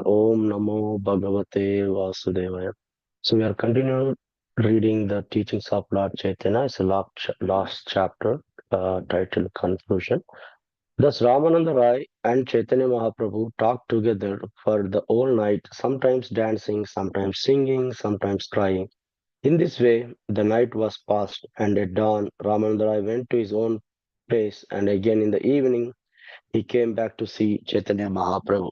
Om Namo Bhagavate Vasudevaya. So we are continuing reading the teachings of Lord Chaitanya. It's the last chapter titled Conclusion. Thus Ramananda Rai and Chaitanya Mahaprabhu talked together for the whole night, sometimes dancing, sometimes singing, sometimes crying. In this way, the night was passed, and at dawn, Ramananda Rai went to his own place, and again in the evening, he came back to see Chaitanya Mahaprabhu.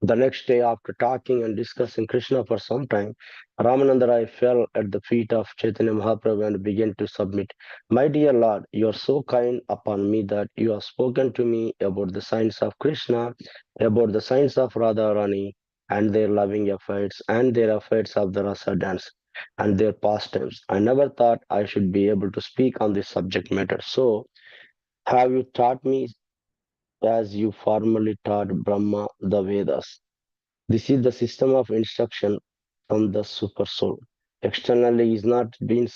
The next day, after talking and discussing Krishna for some time, Ramananda Rai fell at the feet of Chaitanya Mahaprabhu and began to submit. My dear Lord, you are so kind upon me that you have spoken to me about the signs of Krishna, about the signs of Radharani, and their loving affairs, and their affairs of the rasa dance, and their pastimes. I never thought I should be able to speak on this subject matter. So, have you taught me as you formerly taught Brahma the Vedas? This is the system of instruction from the super soul. Externally is not be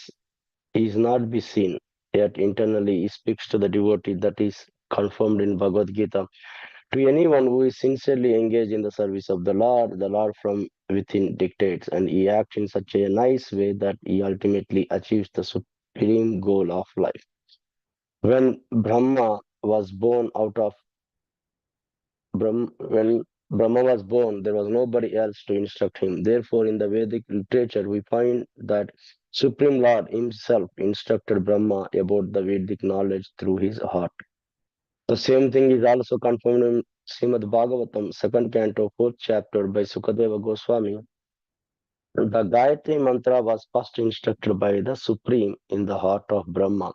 seen, yet internally he speaks to the devotee that is confirmed in Bhagavad Gita. To anyone who is sincerely engaged in the service of the Lord from within dictates, and he acts in such a nice way that he ultimately achieves the supreme goal of life. When Brahma was born out of when Brahma was born, there was nobody else to instruct him. Therefore, in the Vedic literature, we find that Supreme Lord himself instructed Brahma about the Vedic knowledge through his heart. The same thing is also confirmed in Srimad Bhagavatam, second canto, fourth chapter by Sukadeva Goswami. The Gayatri mantra was first instructed by the Supreme in the heart of Brahma.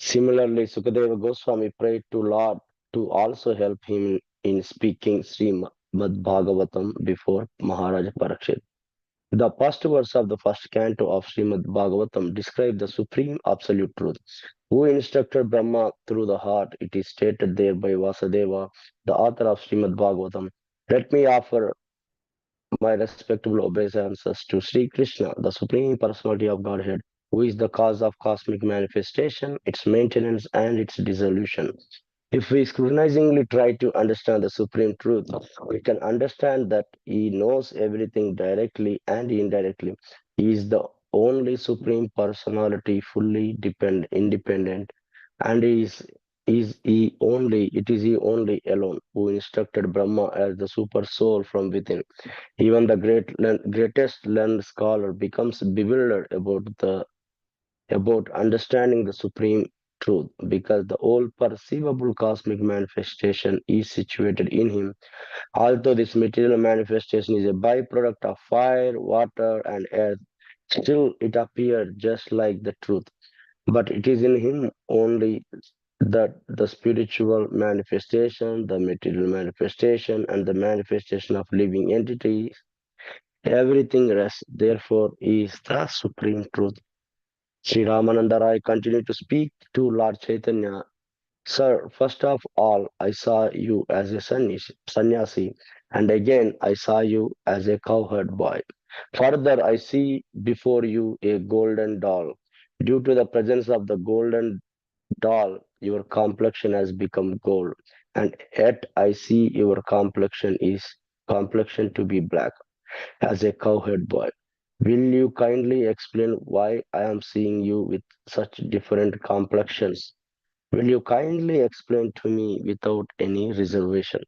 Similarly, Sukadeva Goswami prayed to Lord to also help him in speaking Srimad Bhagavatam before Maharaja Parikshit. The first verse of the first canto of Srimad Bhagavatam describes the supreme absolute truth. Who instructed Brahma through the heart? It is stated there by Vasudeva, the author of Srimad Bhagavatam. Let me offer my respectable obeisances to Sri Krishna, the Supreme Personality of Godhead, who is the cause of cosmic manifestation, its maintenance, and its dissolution. If we scrutinizingly try to understand the supreme truth, we can understand that he knows everything directly and indirectly. He is the only supreme personality, fully independent, and it is he only alone who instructed Brahma as the super soul from within. Even the greatest learned scholar becomes bewildered about understanding the supreme truth because the whole perceivable cosmic manifestation is situated in him. Although this material manifestation is a byproduct of fire, water, and earth, still it appears just like the truth. But it is in him only that the spiritual manifestation, the material manifestation, and the manifestation of living entities, everything rests. Therefore, he is the supreme truth. Sri Ramananda Rai continued to speak to Lord Chaitanya. Sir, first of all, I saw you as a sannyasi, and again I saw you as a cowherd boy. Further, I see before you a golden doll. Due to the presence of the golden doll, your complexion has become gold, and yet I see your complexion to be black as a cowherd boy. Will you kindly explain why I am seeing you with such different complexions? Will you kindly explain to me without any reservation?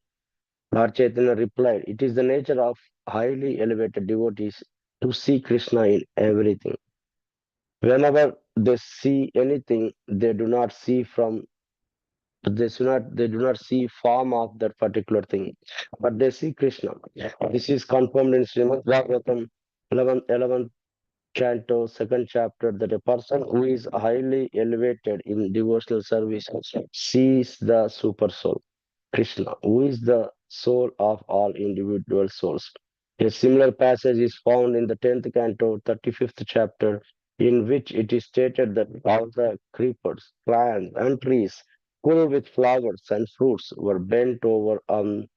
Lord Chaitanya replied, it is the nature of highly elevated devotees to see Krishna in everything. Whenever they see anything, they do not see form of that particular thing, but they see Krishna. This is confirmed in Srimad Bhagavatam 11th canto, second chapter, that a person who is highly elevated in devotional service sees the super soul, Krishna, who is the soul of all individual souls. A similar passage is found in the 10th canto, 35th chapter, in which it is stated that all the creepers, plants, and trees full with flowers and fruits were bent over on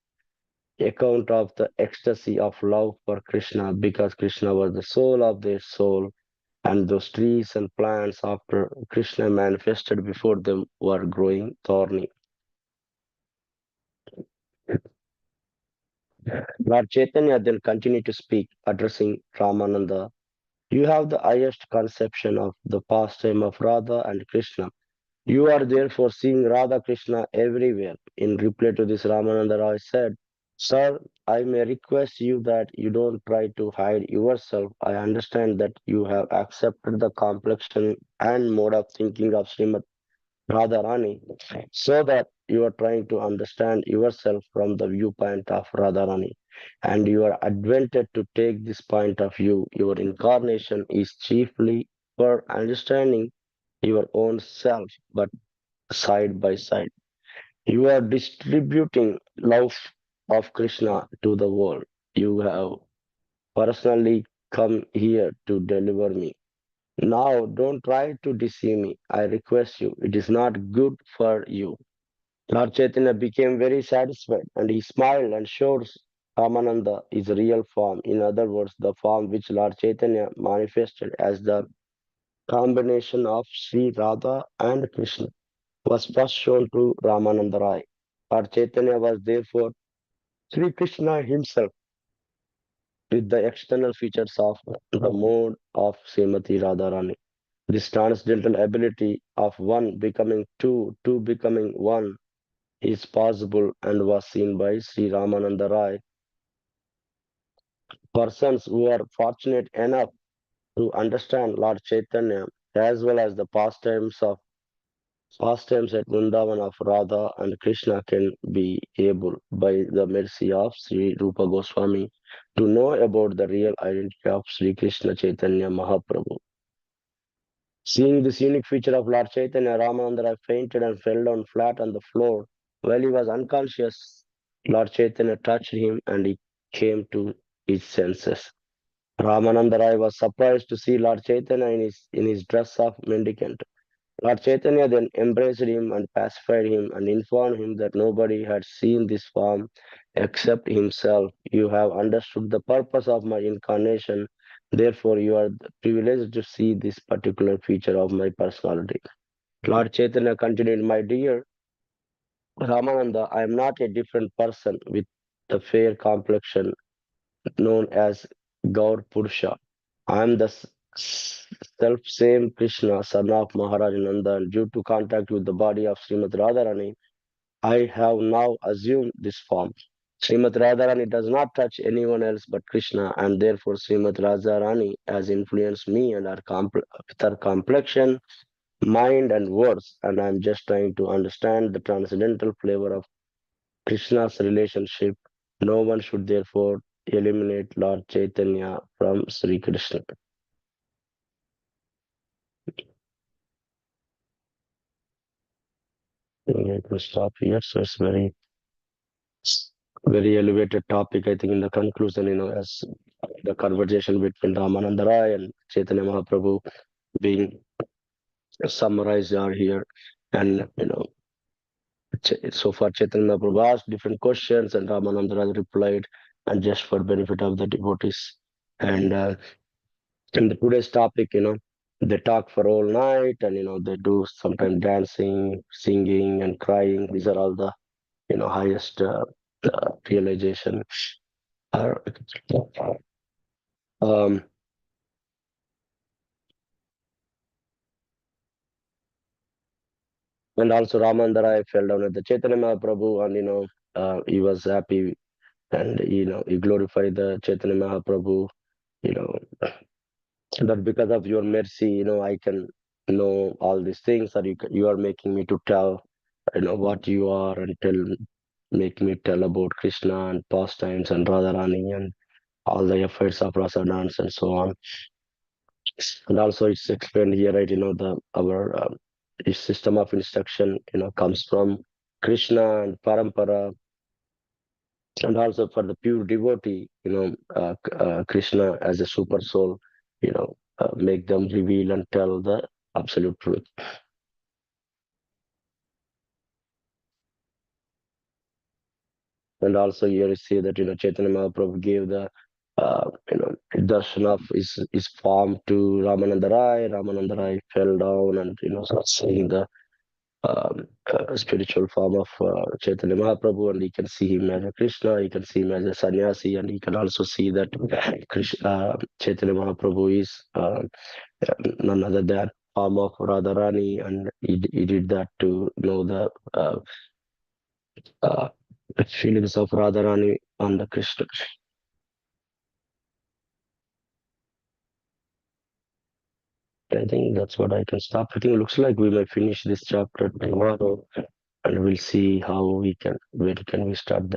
account of the ecstasy of love for Krishna, because Krishna was the soul of their soul, and those trees and plants, after Krishna manifested before them, were growing thorny. Lord Chaitanya then continued to speak, addressing Ramananda. You have the highest conception of the pastime of Radha and Krishna. You are therefore seeing Radha Krishna everywhere. In reply to this, Ramananda Roy said, Sir, I may request you that you don't try to hide yourself. I understand that you have accepted the complexion and mode of thinking of Srimati Radharani, so that you are trying to understand yourself from the viewpoint of Radharani, and you are advented to take this point of view. Your incarnation is chiefly for understanding your own self, but side by side. You are distributing love of Krishna to the world. You have personally come here to deliver me. Now, don't try to deceive me. I request you. It is not good for you. Lord Chaitanya became very satisfied and he smiled and showed Ramananda his real form. In other words, the form which Lord Chaitanya manifested as the combination of Sri Radha and Krishna was first shown to Ramananda Rai. Lord Chaitanya was therefore Sri Krishna himself with the external features of the mode of Srimati Radharani. This transcendental ability of one becoming two, two becoming one, is possible and was seen by Sri Ramananda Rai. Persons who are fortunate enough to understand Lord Chaitanya as well as the pastimes at Vrindavan of Radha and Krishna can be able, by the mercy of Sri Rupa Goswami, to know about the real identity of Sri Krishna Chaitanya Mahaprabhu. Seeing this unique feature of Lord Chaitanya, Ramananda fainted and fell down flat on the floor. While he was unconscious, Lord Chaitanya touched him and he came to his senses. Ramananda Rai was surprised to see Lord Chaitanya in his dress of mendicant. Lord Chaitanya then embraced him and pacified him and informed him that nobody had seen this form except himself. You have understood the purpose of my incarnation, therefore, you are privileged to see this particular feature of my personality. Lord Chaitanya continued, My dear Ramananda, I am not a different person with the fair complexion known as Gaur Purusha. I am the self same Krishna, son of Maharaj Nanda, and due to contact with the body of Srimati Radharani, I have now assumed this form. Srimati Radharani does not touch anyone else but Krishna, and therefore Srimati Radharani has influenced me and with her complexion, mind, and words, and I am just trying to understand the transcendental flavor of Krishna's relationship. No one should therefore eliminate Lord Chaitanya from Sri Krishna. Yeah, it will stop here. So it's very elevated topic. I think in the conclusion, as the conversation between Ramananda Rai and Chaitanya Mahaprabhu being summarized are here, and so far Chaitanya Mahaprabhu asked different questions, and Ramananda Rai replied, and just for benefit of the devotees. And in the today's topic, they talk for all night, and they do sometimes dancing, singing, and crying. These are all the highest realization. Uh, Um, and also Ramandara fell down at the Chaitanya Mahaprabhu, and he was happy, and he glorified the Chaitanya Mahaprabhu. You know that because of your mercy, I can know all these things, that you are making me to tell, what you are, and make me tell about Krishna and pastimes and Radharani and all the efforts of rasa dance and so on. And also it's explained here, right? The our system of instruction, comes from Krishna and Parampara, and also for the pure devotee, Krishna as a super soul, make them reveal and tell the absolute truth. And also here you see that Chaitanya Mahaprabhu gave the darshan of his form to Ramananda Rai. Ramananda Rai fell down and started saying the spiritual form of Chaitanya Mahaprabhu, and you can see him as a Krishna, you can see him as a sannyasi, and you can also see that Chaitanya Mahaprabhu is none other than form of Radharani, and he did that to know uh, feelings of Radharani and the Krishna. I think that's what I can stop. I think it looks like we may finish this chapter tomorrow, and we'll see how we can, where can we start